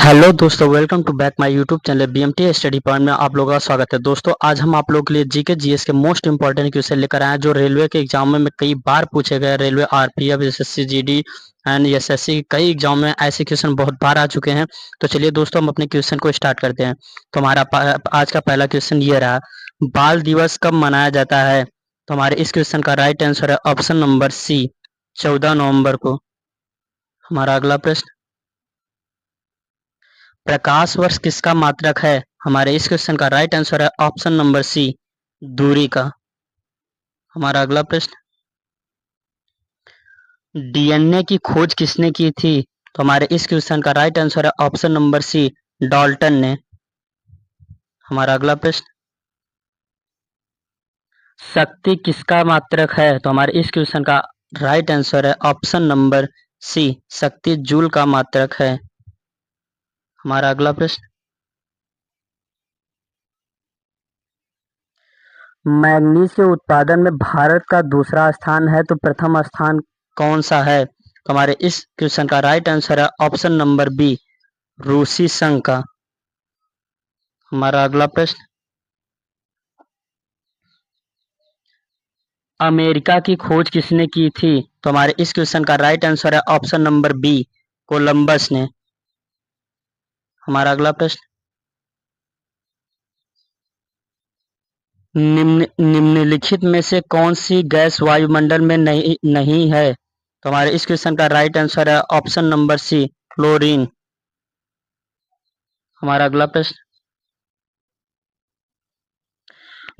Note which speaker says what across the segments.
Speaker 1: Hello दोस्तों, welcome to back my YouTube channel BMT study point में आप लोगों का स्वागत है। दोस्तों, आज हम आप लोगों के लिए जीके जीएस के मोस्ट इंपॉर्टेंट क्वेश्चन लेकर आए हैं जो रेलवे के एग्जाम में कई बार पूछे गए। Railway RPF, SSC GD and SSC कई एग्जाम में ऐसे क्वेश्चन बहुत बार आ चुके हैं। तो चलिए दोस्तों, हम अपने क्वेश्चन को स्टार्ट करते हैं। तो हमारा आज का पहला क्वेश्चन ये रहा, बाल दिवस कब मनाया जाता है? तो हमारे इस क्वेश्चन का राइट आंसर है ऑप्शन नंबर सी, 14 नवंबर को। हमारा अगला प्रश्न, प्रकाश वर्ष किसका मात्रक है? हमारे इस क्वेश्चन का राइट आंसर है ऑप्शन नंबर सी, दूरी का। हमारा अगला प्रश्न, डीएनए की खोज किसने की थी? तो हमारे इस क्वेश्चन का राइट आंसर है ऑप्शन नंबर सी, डाल्टन ने। हमारा अगला प्रश्न, शक्ति किसका मात्रक है? तो हमारे इस क्वेश्चन का राइट आंसर है ऑप्शन नंबर सी, शक्ति जूल का मात्रक है। हमारा अगला प्रश्न, मैग्नीज के उत्पादन में भारत का दूसरा स्थान है तो प्रथम स्थान कौन सा है? तो हमारे इस क्वेश्चन का राइट आंसर है ऑप्शन नंबर बी, रूसी संघ का। हमारा अगला प्रश्न, अमेरिका की खोज किसने की थी? तो हमारे इस क्वेश्चन का राइट आंसर है ऑप्शन नंबर बी, कोलंबस ने। हमारा अगला प्रश्न, निम्नलिखित में से कौन सी गैस वायुमंडल में नहीं है? तो हमारे इस क्वेश्चन का राइट आंसर है ऑप्शन नंबर सी, क्लोरीन। हमारा अगला प्रश्न,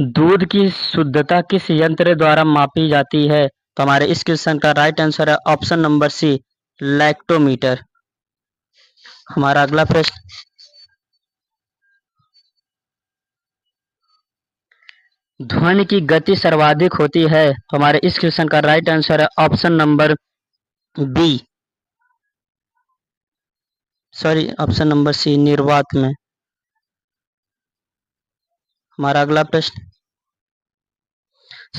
Speaker 1: दूध की शुद्धता किस यंत्र द्वारा मापी जाती है? तो हमारे इस क्वेश्चन का राइट आंसर है ऑप्शन नंबर सी, लैक्टोमीटर। हमारा अगला प्रश्न, ध्वनि की गति सर्वाधिक होती है। तो हमारे इस क्वेश्चन का राइट आंसर है option number B, sorry option number C, निर्वात में। हमारा अगला प्रश्न,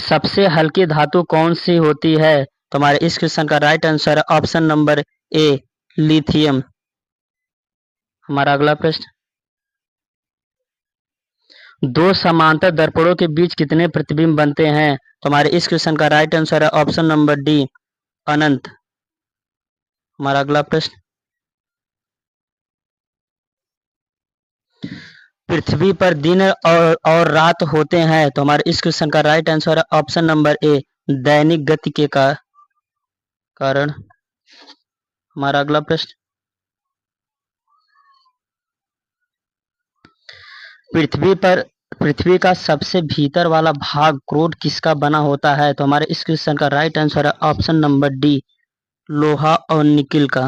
Speaker 1: सबसे हल्की धातु कौन सी होती है? तो हमारे इस क्वेश्चन का राइट आंसर है ऑप्शन नंबर ए, लिथियम। हमारा अगला प्रश्न, दो समांतर दर्पणों के बीच कितने प्रतिबिंब बनते हैं? तो हमारे इस क्वेश्चन का राइट आंसर है ऑप्शन नंबर डी, अनंत। हमारा अगला प्रश्न, पृथ्वी पर दिन और रात होते हैं। तो हमारे इस क्वेश्चन का राइट आंसर है ऑप्शन नंबर ए, दैनिक गति के कारण। हमारा अगला प्रश्न, पृथ्वी का सबसे भीतर वाला भाग क्रोड किसका बना होता है? तो हमारे इस क्वेश्चन का राइट आंसर है ऑप्शन नंबर डी, लोहा और निकिल का।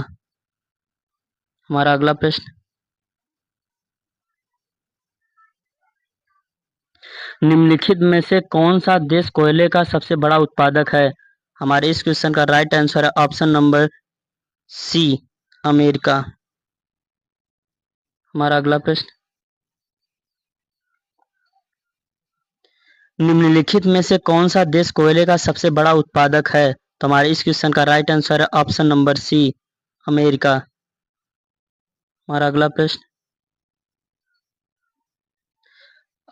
Speaker 1: हमारा अगला प्रश्न, निम्नलिखित में से कौन सा देश कोयले का सबसे बड़ा उत्पादक है? हमारे इस क्वेश्चन का राइट आंसर है ऑप्शन नंबर सी, अमेरिका। हमारा अगला प्रश्न, निम्नलिखित में से कौन सा देश कोयले का सबसे बड़ा उत्पादक है? तो हमारे इस क्वेश्चन का राइट आंसर है ऑप्शन नंबर सी, अमेरिका। हमारा अगला प्रश्न,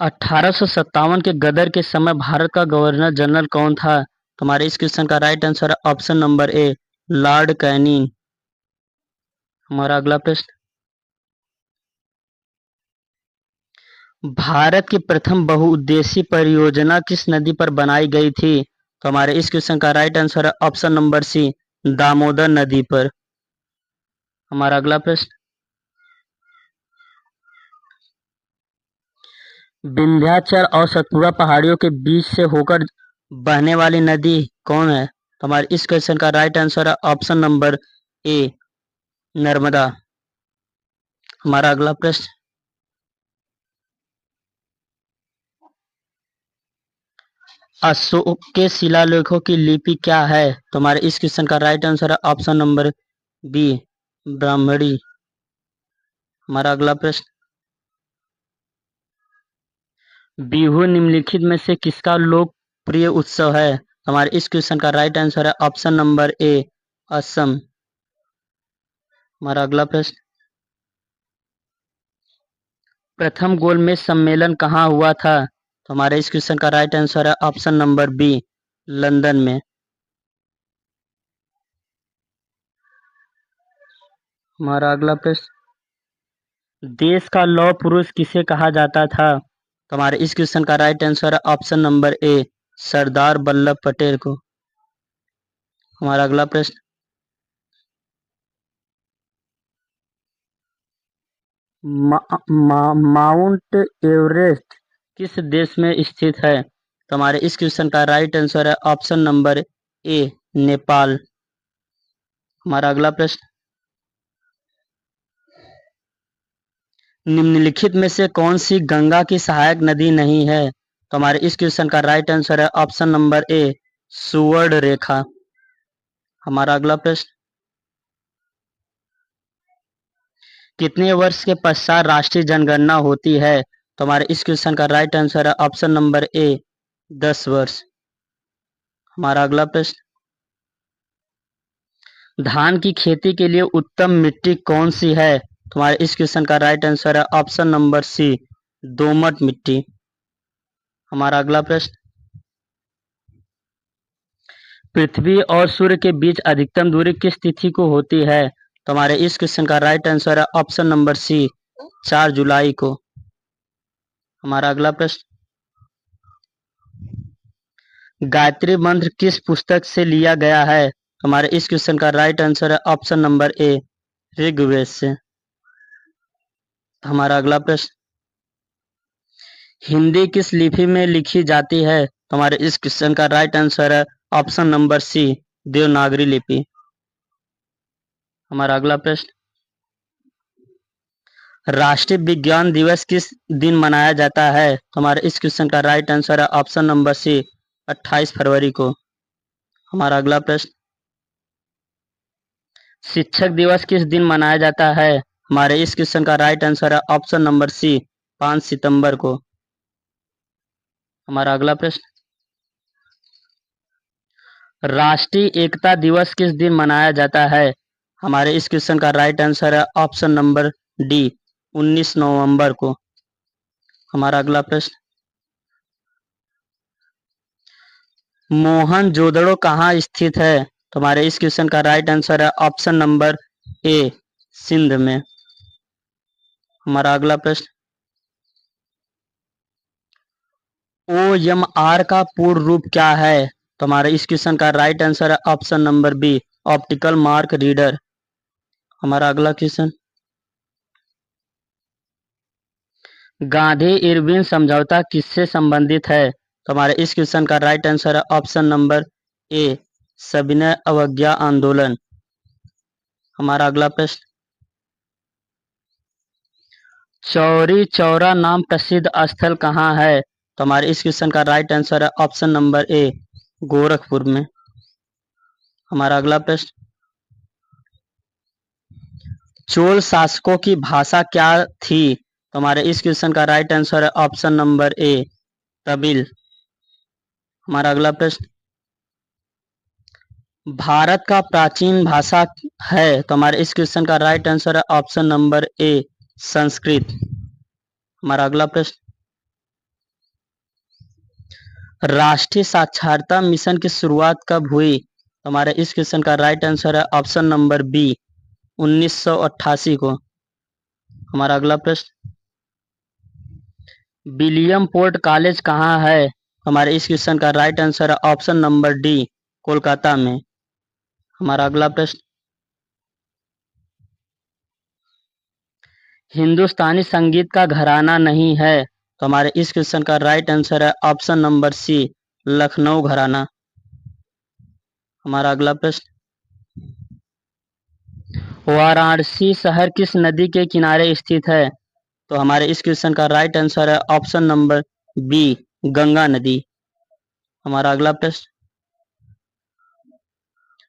Speaker 1: 1857 के गदर के समय भारत का गवर्नर जनरल कौन था? तो हमारे इस क्वेश्चन का राइट आंसर है option number A, Lord Canning. हमारा अगला प्रश्न, भारत की प्रथम बहुउद्देशीय परियोजना किस नदी पर बनाई गई थी? तो हमारे इस क्वेश्चन का राइट आंसर है ऑप्शन नंबर सी, दामोदर नदी पर। हमारा अगला प्रश्न, विंध्याचल और सतपुड़ा पहाड़ियों के बीच से होकर बहने वाली नदी कौन है? तो हमारे इस क्वेश्चन का राइट आंसर है ऑप्शन नंबर ए, नर्मदा। हमारा अगला प्रश्न, अशोक के शिलालेखों की लिपि क्या है? तो हमारे इस क्वेश्चन का राइट आंसर है ऑप्शन नंबर बी, ब्राह्मणी। हमारा अगला प्रश्न, बिहू निम्नलिखित में से किसका लोकप्रिय उत्सव है? हमारे इस क्वेश्चन का राइट आंसर है ऑप्शन नंबर ए, असम। हमारा अगला प्रश्न, प्रथम गोलमेज सम्मेलन कहाँ हुआ था? तो हमारे इस क्वेश्चन का राइट आंसर है ऑप्शन नंबर बी, लंदन में। हमारा अगला प्रश्न, देश का लौह पुरुष किसे कहा जाता था? तो हमारे इस क्वेश्चन का राइट आंसर है option number A, Sardar Vallabh Patel को। हमारा अगला प्रश्न, माउंट एवरेस्ट किस देश में स्थित है? तो हमारे इस क्वेश्चन का राइट आंसर है ऑप्शन नंबर ए, नेपाल। हमारा अगला प्रश्न, निम्नलिखित में से कौन सी गंगा की सहायक नदी नहीं है? तो हमारे इस क्वेश्चन का राइट आंसर है ऑप्शन नंबर ए, सुवर्ण रेखा। हमारा अगला प्रश्न, कितने वर्ष के पश्चात राष्ट्रीय जनगणना होती है? तो हमारे इस क्वेश्चन का राइट आंसर है ऑप्शन नंबर ए, 10 वर्ष। हमारा अगला प्रश्न, धान की खेती के लिए उत्तम मिट्टी कौन सी है? तुम्हारे इस क्वेश्चन का राइट आंसर है ऑप्शन नंबर सी, दोमट मिट्टी। हमारा अगला प्रश्न, पृथ्वी और सूर्य के बीच अधिकतम दूरी किस तिथि को होती है? तो हमारे इस क्वेश्चन का राइट आंसर है ऑप्शन नंबर सी, 4 जुलाई को। हमारा अगला प्रश्न, गायत्री मंत्र किस पुस्तक से लिया गया है? तो हमारे इस क्वेश्चन का राइट आंसर है ऑप्शन नंबर ए, ऋग्वेद से। हमारा अगला प्रश्न, हिंदी किस लिपि में लिखी जाती है? तो हमारे इस क्वेश्चन का राइट आंसर है ऑप्शन नंबर सी, देवनागरी लिपि। हमारा अगला प्रश्न, राष्ट्रीय विज्ञान दिवस किस दिन मनाया जाता है? तो हमारे इस क्वेश्चन का राइट आंसर है ऑप्शन नंबर सी, 28 फरवरी को। हमारा अगला प्रश्न, शिक्षक दिवस किस दिन मनाया जाता है? हमारे इस क्वेश्चन का राइट आंसर है ऑप्शन नंबर सी, 5 सितंबर को। हमारा अगला प्रश्न, राष्ट्रीय एकता दिवस किस दिन मनाया जाता है? हमारे इस क्वेश्चन का राइट आंसर है ऑप्शन नंबर डी, 19 नवंबर को। हमारा अगला प्रश्न, मोहनजोदड़ो कहाँ स्थित है? तो हमारे इस क्वेश्चन का राइट आंसर है ऑप्शन नंबर ए, सिंध में। हमारा अगला प्रश्न, OMR का पूर्ण रूप क्या है? तो हमारे इस क्वेश्चन का राइट आंसर है option number B, optical mark reader. हमारा अगला क्वेश्चन, गांधी इरविन समझौता किससे संबंधित है? तो हमारे इस क्वेश्चन का राइट आंसर है ऑप्शन नंबर ए, सविनय अवज्ञा आंदोलन। हमारा अगला प्रश्न, चौरी चौरा नाम प्रसिद्ध स्थल कहाँ है? तो हमारे इस क्वेश्चन का राइट आंसर है ऑप्शन नंबर ए, गोरखपुर में। हमारा अगला प्रश्न, चोल शासकों की भाषा क्या थी? तो हमारे इस क्वेश्चन का राइट आंसर है ऑप्शन नंबर ए, तमिल। हमारा अगला प्रश्न, भारत का प्राचीन भाषा है? तो हमारे इस क्वेश्चन का राइट आंसर है ऑप्शन नंबर ए, संस्कृत। हमारा अगला प्रश्न, राष्ट्रीय साक्षरता मिशन की शुरुआत कब हुई? तो हमारे इस क्वेश्चन का राइट आंसर है ऑप्शन नंबर बी, 1988 को। हमारा अगला प्रश्न, विलियम पोर्ट कॉलेज कहाँ है? हमारे इस क्वेश्चन का राइट आंसर है ऑप्शन नंबर डी, कोलकाता में। हमारा अगला प्रश्न, हिंदुस्तानी संगीत का घराना नहीं है? तो हमारे इस क्वेश्चन का राइट आंसर है ऑप्शन नंबर सी, लखनऊ घराना। हमारा अगला प्रश्न, वाराणसी शहर किस नदी के किनारे स्थित है? तो हमारे इस क्वेश्चन का राइट आंसर है ऑप्शन नंबर बी, गंगा नदी। हमारा अगला प्रश्न,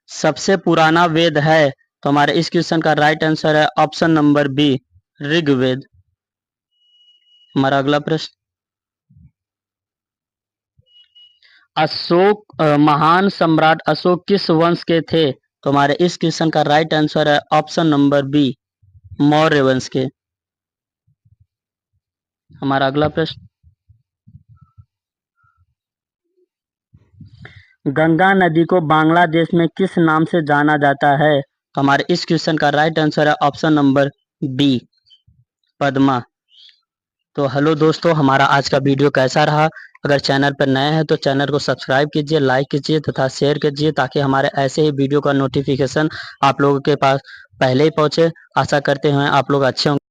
Speaker 1: सबसे पुराना वेद है? तो हमारे इस क्वेश्चन का राइट आंसर है ऑप्शन नंबर बी, ऋग्वेद। हमारा अगला प्रश्न, महान सम्राट अशोक किस वंश के थे? तो हमारे इस क्वेश्चन का राइट आंसर है ऑप्शन नंबर बी, मौर्य वंश के। हमारा अगला प्रश्न, गंगा नदी को बांग्लादेश में किस नाम से जाना जाता है? हमारे इस क्वेश्चन का राइट आंसर है ऑप्शन नंबर बी, पद्मा। तो हेलो दोस्तों, हमारा आज का वीडियो कैसा रहा? अगर चैनल पर नए हैं तो चैनल को सब्सक्राइब कीजिए, लाइक कीजिए तथा शेयर कीजिए, ताकि हमारे ऐसे ही वीडियो का नोटिफिकेशन आप लोगों के पास पहले ही पहुंचे। आशा करते हैं आप लोग अच्छे होंगे।